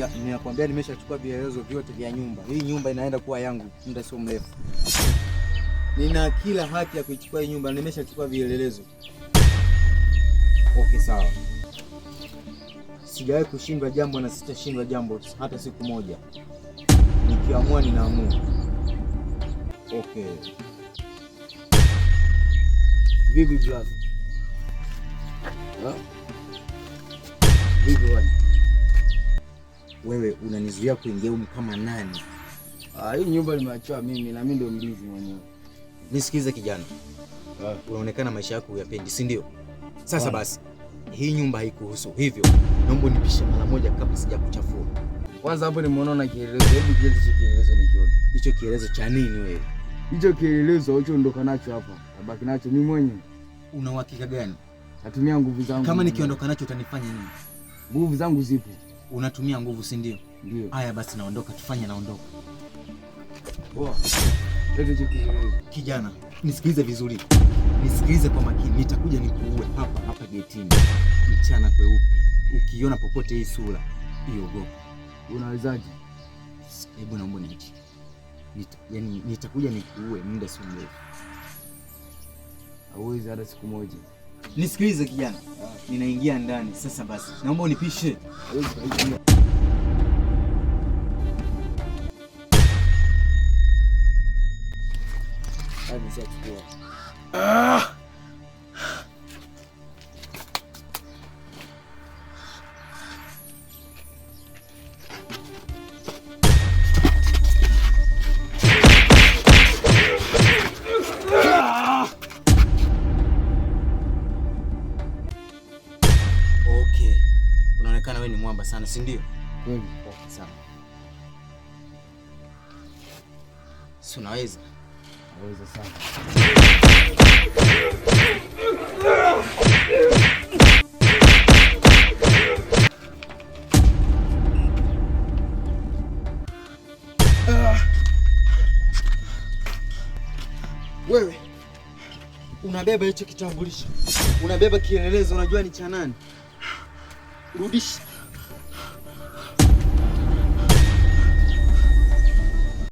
Ninakwambia nimeshachukua vielelezo vyote vya nyumba. Hii nyumba inaenda kuwa yangu muda sio mrefu. Nina kila haki ya kuichukua hii nyumba, nimeshachukua vielelezo. Okay, sawa. Sijawahi kushindwa jambo na sitashindwa jambo hata siku moja. Nikiamua ninaamua. Okay. Vipi brother? Vipi wewe? Wewe unanizuia kuingia huko kama nani? Hii nyumba nimeachiwa mimi na mimi ndio mlinzi mwenyewe. Nisikize kijana. Unaonekana maisha yako huyapendi, si ndio? Sasa basi, hii nyumba haikuhusu. Hivyo, naomba unipishe mara moja kabla sijakuchafua. Kwanza hapo nimeona na kielelezo. Hebu kielelezo kielelezo nikione. Hicho kielelezo cha nini wewe? Hicho kielelezo hicho ondoka nacho hapa. Tabaki nacho mimi mwenyewe. Una uhakika gani? Natumia nguvu zangu. Kama nikiondoka nacho utanifanya nini? Nguvu zangu zipo. Unatumia nguvu, si ndio? Ndio. Haya basi naondoka, tufanye naondoka. Poa. Lete kielelezo. Kijana, nisikilize vizuri. Nisikilize kwa makini. Nitakuja nikuue hapa getini. Mchana kweupe. Ukiona popote hii sura, iogope. Unawezaje? Hebu naomba niache. Nitakuja nikuue muda si mrefu. Hauwezi hata siku moja. Nisikilize kijana. Ninaingia ndani. Sasa basi, naomba unipishe. Hauwezi kuingia. Hadi sasa. Okay. Unaonekana wewe ni mwamba sana, si ndio? Kweli. Okay, sawa. Si unaweza? Naweza sana. Wewe unabeba hicho kitambulisho, unabeba kielelezo, unajua ni cha nani? Rudisha.